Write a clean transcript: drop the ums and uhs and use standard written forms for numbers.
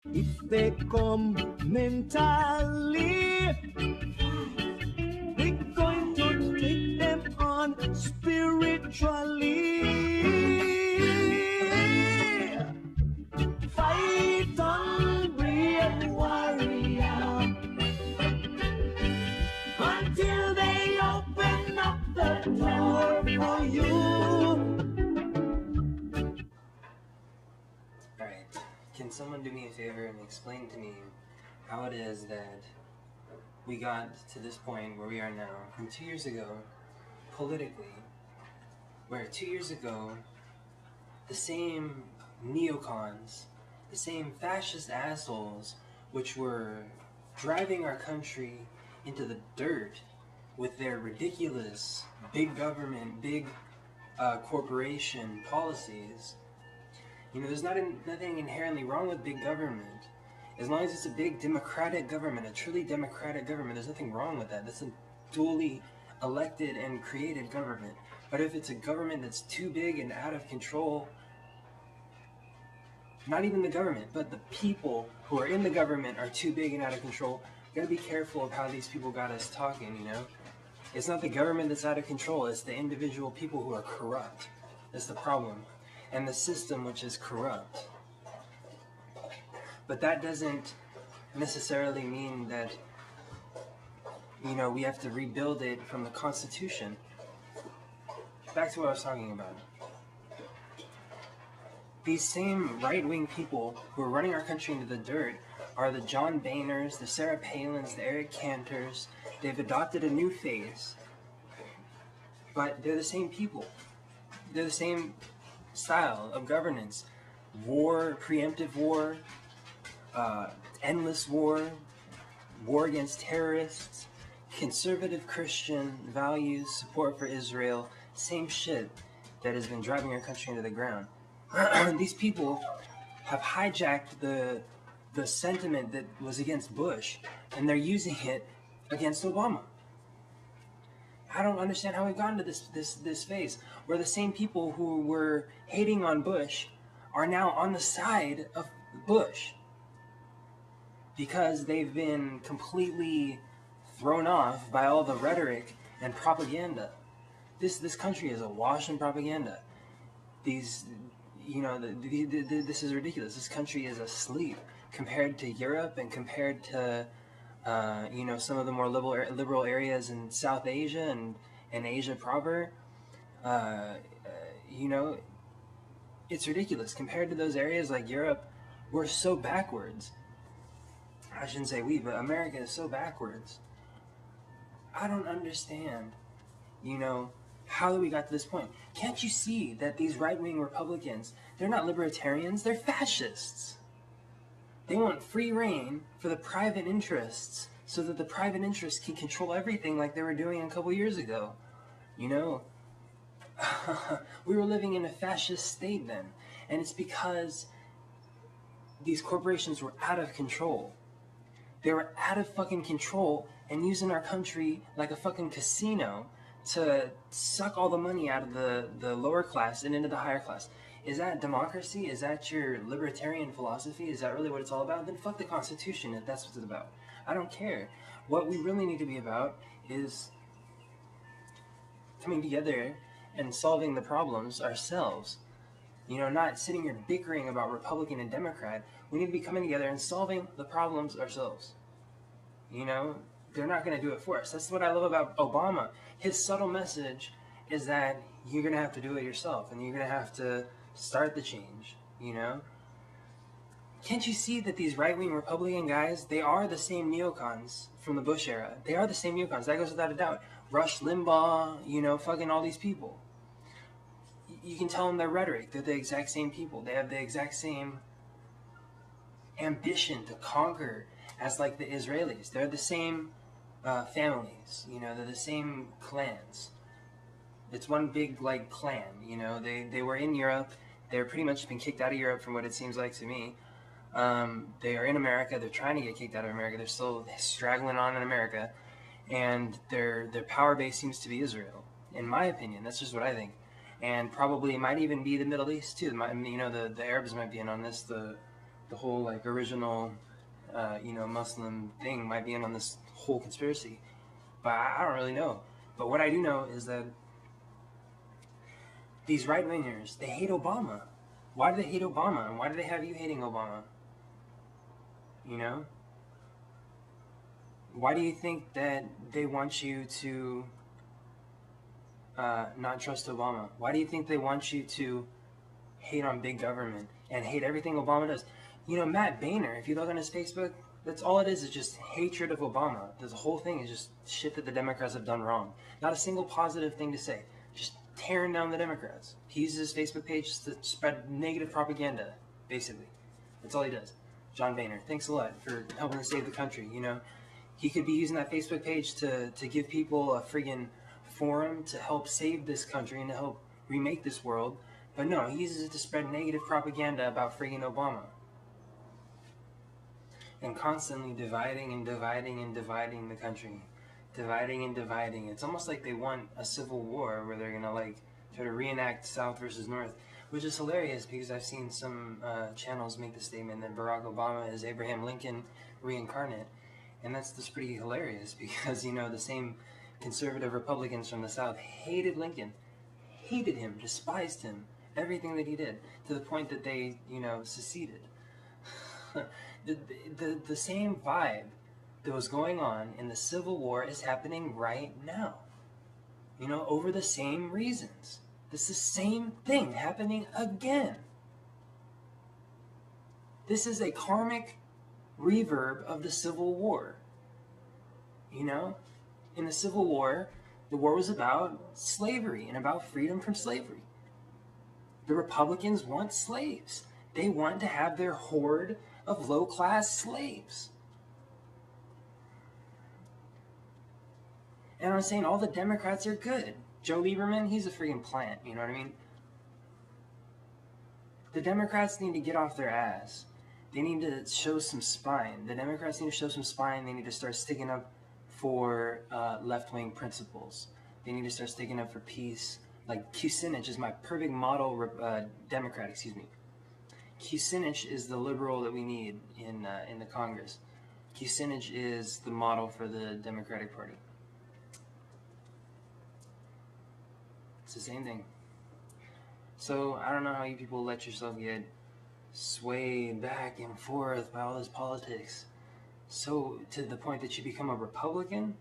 If they come mentally, we're going to take them on spiritually. Fight on, brave warrior, until they open up the door for you. Alright, can someone do me a favor and explain to me how it is that we got to this point where we are now from 2 years ago, politically, where 2 years ago, the same neocons, the same fascist assholes, which were driving our country into the dirt with their ridiculous big government, big corporation policies. You know, there's nothing inherently wrong with big government. As long as it's a big democratic government, a truly democratic government, there's nothing wrong with that. That's a duly elected and created government. But if it's a government that's too big and out of control, not even the government, but the people who are in the government are too big and out of control, you gotta be careful of how these people got us talking, you know? It's not the government that's out of control, it's the individual people who are corrupt. That's the problem. And the system which is corrupt. But that doesn't necessarily mean that, you know, we have to rebuild it from the Constitution. Back to what I was talking about. These same right-wing people who are running our country into the dirt are the John Boehners, the Sarah Palins, the Eric Cantors. They've adopted a new phase. But they're the same people. They're the same style of governance. War, preemptive war, endless war, war against terrorists, conservative Christian values, support for Israel, same shit that has been driving our country into the ground. These people have hijacked the sentiment that was against Bush, and they're using it against Obama. I don't understand how we've gotten to this phase where the same people who were hating on Bush are now on the side of Bush because they've been completely thrown off by all the rhetoric and propaganda. This country is awash in propaganda. These, you know, this is ridiculous. This country is asleep compared to Europe and compared to, you know, some of the more liberal areas in South Asia and Asia proper. You know, it's ridiculous. Compared to those areas like Europe, we're so backwards. I shouldn't say we, but America is so backwards. I don't understand, you know, how we got to this point. Can't you see that these right-wing Republicans, they're not libertarians, they're fascists. They want free reign for the private interests so that the private interests can control everything like they were doing a couple years ago. You know, we were living in a fascist state then, and it's because these corporations were out of control. They were out of fucking control and using our country like a fucking casino to suck all the money out of the lower class and into the higher class. Is that democracy? Is that your libertarian philosophy? Is that really what it's all about? Then fuck the Constitution if that's what it's about. I don't care. What we really need to be about is coming together and solving the problems ourselves. You know, not sitting here bickering about Republican and Democrat. We need to be coming together and solving the problems ourselves. You know, they're not going to do it for us. That's what I love about Obama. His subtle message is that you're going to have to do it yourself and you're going to have to start the change, you know? Can't you see that these right-wing Republican guys, they are the same neocons from the Bush era. They are the same neocons. That goes without a doubt. Rush Limbaugh, you know, fucking all these people. You can tell them their rhetoric. They're the exact same people. They have the exact same ambition to conquer as like the Israelis. They're the same families, you know, they're the same clans. It's one big like clan, you know. They were in Europe. They're pretty much been kicked out of Europe from what it seems like to me. They are in America. They're trying to get kicked out of America. They're still straggling on in America, and their power base seems to be Israel. In my opinion, that's just what I think. And probably it might even be the Middle East too. You know, the Arabs might be in on this. The the whole like original, Muslim thing might be in on this whole conspiracy. But I don't really know. But what I do know is that these right wingers, they hate Obama. Why do they hate Obama? And why do they have you hating Obama? You know? Why do you think that they want you to not trust Obama? Why do you think they want you to hate on big government and hate everything Obama does? Matt Boehner, if you look on his Facebook, that's all it is just hatred of Obama. This whole thing is just shit that the Democrats have done wrong. Not a single positive thing to say. Just tearing down the Democrats. He uses his Facebook page to spread negative propaganda, basically. That's all he does. John Boehner, thanks a lot for helping to save the country, He could be using that Facebook page to give people a friggin' forum to help save this country and to help remake this world. But no, he uses it to spread negative propaganda about friggin' Obama. And constantly dividing and dividing and dividing the country. Dividing and dividing. It's almost like they want a civil war where they're gonna like try to reenact South versus North, which is hilarious because I've seen some channels make the statement that Barack Obama is Abraham Lincoln reincarnate. And that's just pretty hilarious because, the same conservative Republicans from the South hated Lincoln, hated him, despised him, everything that he did, to the point that they, seceded. The same vibe that was going on in the Civil War is happening right now. Over the same reasons. This is the same thing happening again. This is a karmic reverb of the Civil War. In the Civil War, the war was about slavery and about freedom from slavery. The Republicans want slaves. They want to have their horde of low-class slaves. And I'm saying all the Democrats are good. Joe Lieberman, he's a freaking plant, you know what I mean? The Democrats need to get off their ass. They need to show some spine. The Democrats need to show some spine. They need to start sticking up for left-wing principles. They need to start sticking up for peace. Like Kucinich is my perfect model Democrat, Kucinich is the liberal that we need in the Congress. Kucinich is the model for the Democratic Party. It's the same thing. So I don't know how you people let yourself get swayed back and forth by all this politics. So to the point that you become a Republican